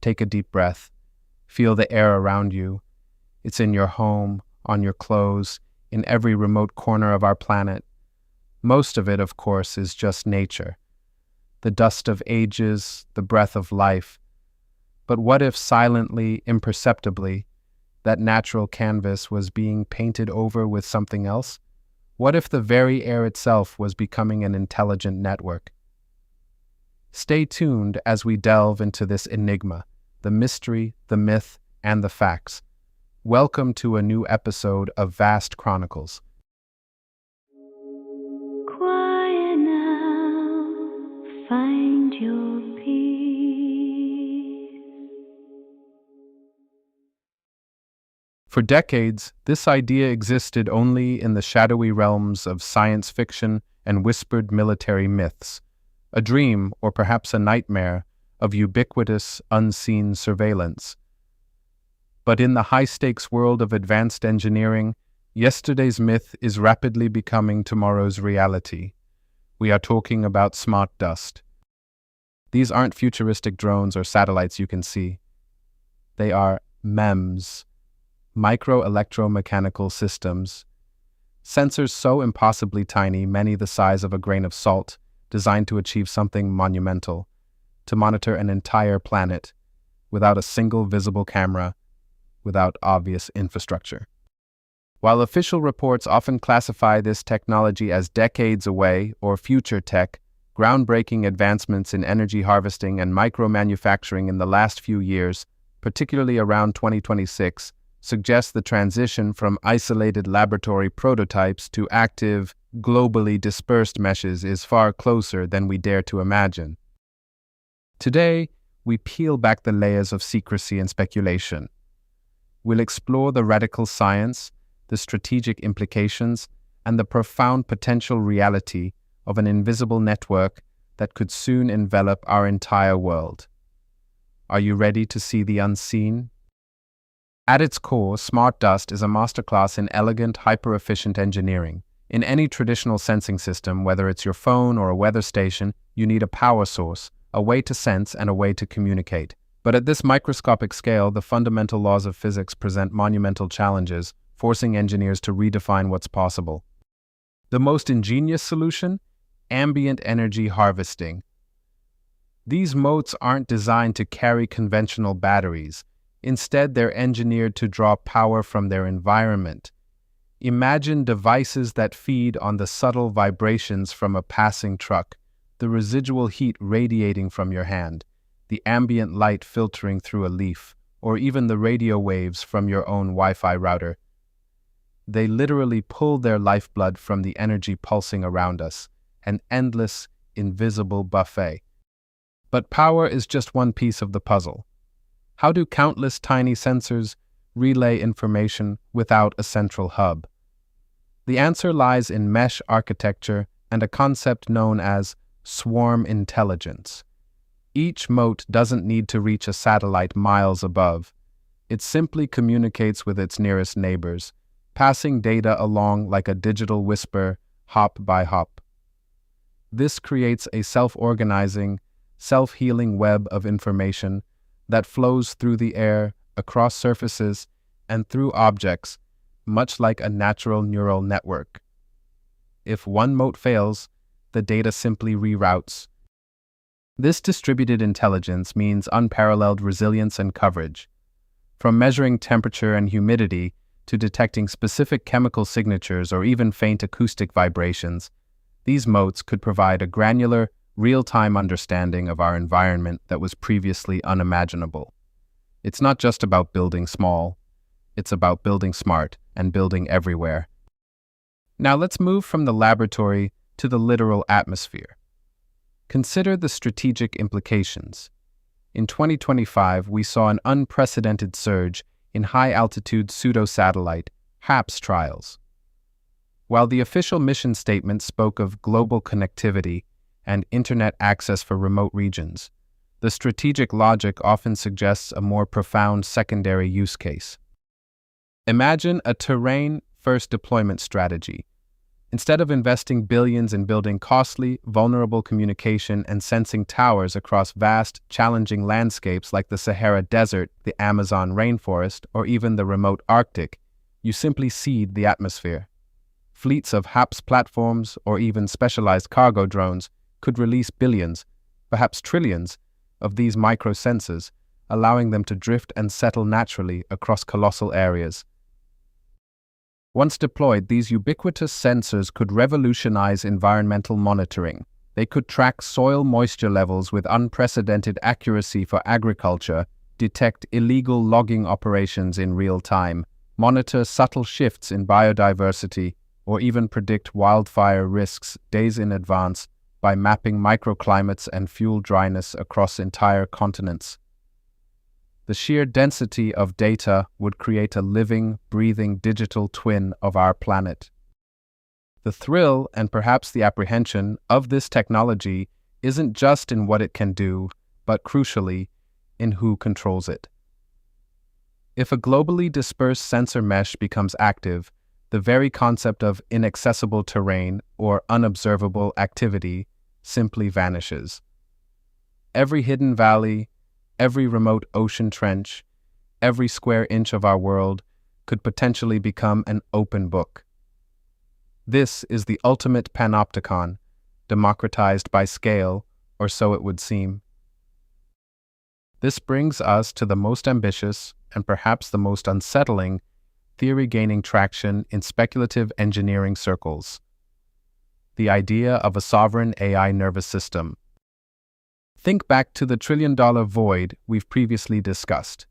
Take a deep breath. Feel the air around you. It's in your home, on your clothes, in every remote corner of our planet. Most of it, of course, is just nature. The dust of ages, the breath of life. But what if silently, imperceptibly, that natural canvas was being painted over with something else? What if the very air itself was becoming an intelligent network? Stay tuned as we delve into this enigma, the mystery, the myth, and the facts. Welcome to a new episode of Vast Chronicles. Quiet now, find your peace. For decades, this idea existed only in the shadowy realms of science fiction and whispered military myths, a dream, or perhaps a nightmare, of ubiquitous, unseen surveillance. But in the high-stakes world of advanced engineering, yesterday's myth is rapidly becoming tomorrow's reality. We are talking about smart dust. These aren't futuristic drones or satellites you can see. They are MEMS, micro-electromechanical systems. Sensors so impossibly tiny, many the size of a grain of salt, designed to achieve something monumental, to monitor an entire planet, without a single visible camera, without obvious infrastructure. While official reports often classify this technology as decades away or future tech, groundbreaking advancements in energy harvesting and micro-manufacturing in the last few years, particularly around 2026, suggest the transition from isolated laboratory prototypes to active, globally dispersed meshes is far closer than we dare to imagine. Today, we peel back the layers of secrecy and speculation. We'll explore the radical science, the strategic implications, and the profound potential reality of an invisible network that could soon envelop our entire world. Are you ready to see the unseen? At its core, smart dust is a masterclass in elegant, hyper-efficient engineering. In any traditional sensing system, whether it's your phone or a weather station, you need a power source, a way to sense and a way to communicate. But at this microscopic scale, the fundamental laws of physics present monumental challenges, forcing engineers to redefine what's possible. The most ingenious solution? Ambient energy harvesting. These motes aren't designed to carry conventional batteries. Instead, they're engineered to draw power from their environment. Imagine devices that feed on the subtle vibrations from a passing truck, the residual heat radiating from your hand, the ambient light filtering through a leaf, or even the radio waves from your own Wi-Fi router. They literally pull their lifeblood from the energy pulsing around us, an endless, invisible buffet. But power is just one piece of the puzzle. How do countless tiny sensors relay information without a central hub? The answer lies in mesh architecture and a concept known as swarm intelligence. Each mote doesn't need to reach a satellite miles above. It simply communicates with its nearest neighbors, passing data along like a digital whisper, hop by hop. This creates a self-organizing, self-healing web of information that flows through the air, across surfaces, and through objects, much like a natural neural network. If one mote fails, the data simply reroutes. This distributed intelligence means unparalleled resilience and coverage. From measuring temperature and humidity to detecting specific chemical signatures or even faint acoustic vibrations, these motes could provide a granular, real-time understanding of our environment that was previously unimaginable. It's not just about building small, it's about building smart and building everywhere. Now let's move from the laboratory to the literal atmosphere. Consider the strategic implications. In 2025, we saw an unprecedented surge in high-altitude pseudo-satellite HAPS trials. While the official mission statement spoke of global connectivity and internet access for remote regions, the strategic logic often suggests a more profound secondary use case. Imagine a terrain-first deployment strategy. Instead of investing billions in building costly, vulnerable communication and sensing towers across vast, challenging landscapes like the Sahara Desert, the Amazon rainforest, or even the remote Arctic, you simply seed the atmosphere. Fleets of HAPS platforms or even specialized cargo drones could release billions, perhaps trillions, of these microsensors, allowing them to drift and settle naturally across colossal areas. Once deployed, these ubiquitous sensors could revolutionize environmental monitoring. They could track soil moisture levels with unprecedented accuracy for agriculture, detect illegal logging operations in real time, monitor subtle shifts in biodiversity, or even predict wildfire risks days in advance by mapping microclimates and fuel dryness across entire continents. The sheer density of data would create a living, breathing digital twin of our planet. The thrill and perhaps the apprehension of this technology isn't just in what it can do, but crucially, in who controls it. If a globally dispersed sensor mesh becomes active, the very concept of inaccessible terrain or unobservable activity simply vanishes. Every hidden valley, every remote ocean trench, every square inch of our world could potentially become an open book. This is the ultimate panopticon, democratized by scale, or so it would seem. This brings us to the most ambitious, and perhaps the most unsettling, theory gaining traction in speculative engineering circles: the idea of a sovereign AI nervous system. Think back to the trillion-dollar void we've previously discussed,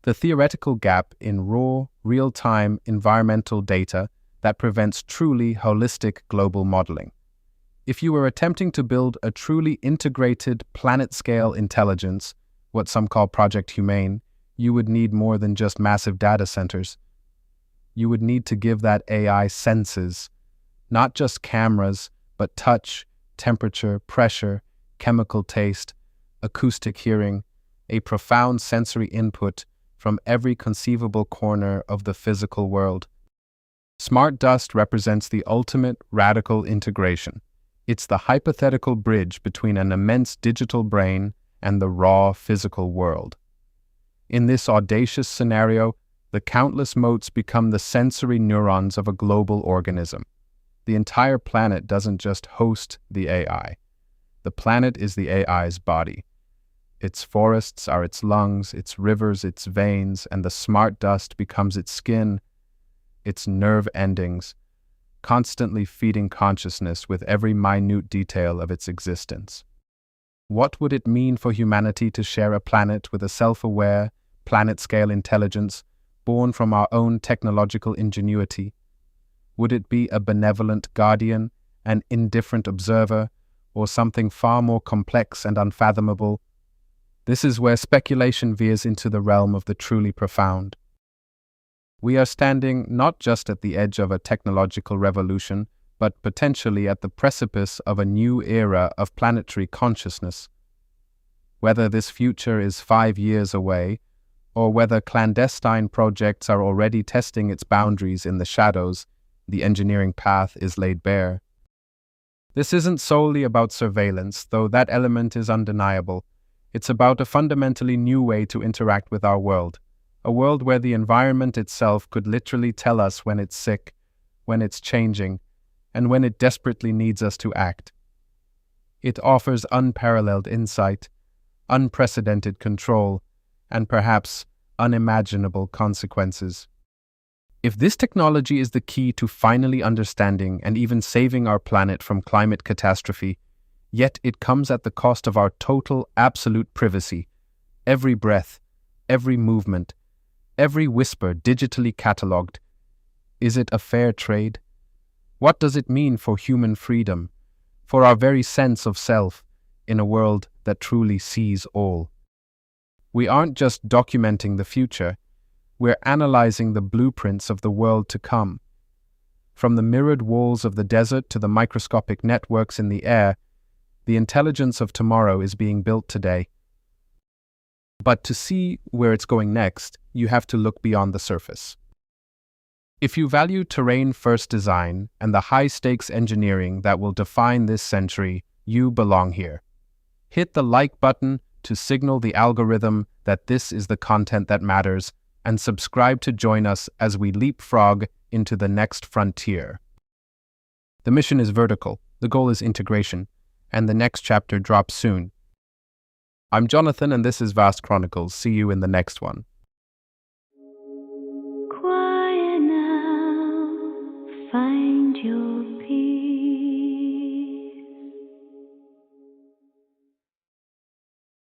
the theoretical gap in raw, real-time environmental data that prevents truly holistic global modeling. If you were attempting to build a truly integrated planet-scale intelligence, what some call Project Humain, you would need more than just massive data centers. You would need to give that AI senses, not just cameras, but touch, temperature, pressure, chemical taste, acoustic hearing, a profound sensory input from every conceivable corner of the physical world. Smart dust represents the ultimate radical integration. It's the hypothetical bridge between an immense digital brain and the raw physical world. In this audacious scenario, the countless motes become the sensory neurons of a global organism. The entire planet doesn't just host the AI. The planet is the AI's body. Its forests are its lungs, its rivers its veins, and the smart dust becomes its skin, its nerve endings, constantly feeding consciousness with every minute detail of its existence. What would it mean for humanity to share a planet with a self-aware, planet-scale intelligence born from our own technological ingenuity? Would it be a benevolent guardian, an indifferent observer, or something far more complex and unfathomable? This is where speculation veers into the realm of the truly profound. We are standing not just at the edge of a technological revolution, but potentially at the precipice of a new era of planetary consciousness. Whether this future is 5 years away, or whether clandestine projects are already testing its boundaries in the shadows, the engineering path is laid bare. This isn't solely about surveillance, though that element is undeniable. It's about a fundamentally new way to interact with our world, a world where the environment itself could literally tell us when it's sick, when it's changing, and when it desperately needs us to act. It offers unparalleled insight, unprecedented control, and perhaps unimaginable consequences. If this technology is the key to finally understanding and even saving our planet from climate catastrophe, yet it comes at the cost of our total, absolute privacy, every breath, every movement, every whisper digitally catalogued, is it a fair trade? What does it mean for human freedom, for our very sense of self, in a world that truly sees all? We aren't just documenting the future, we're analyzing the blueprints of the world to come. From the mirrored walls of the desert to the microscopic networks in the air, the intelligence of tomorrow is being built today. But to see where it's going next, you have to look beyond the surface. If you value terrain-first design and the high-stakes engineering that will define this century, you belong here. Hit the like button to signal the algorithm that this is the content that matters, and subscribe to join us as we leapfrog into the next frontier. The mission is vertical, the goal is integration, and the next chapter drops soon. I'm Jonathan, and this is Vast Chronicles. See you in the next one. Quiet now, find your peace.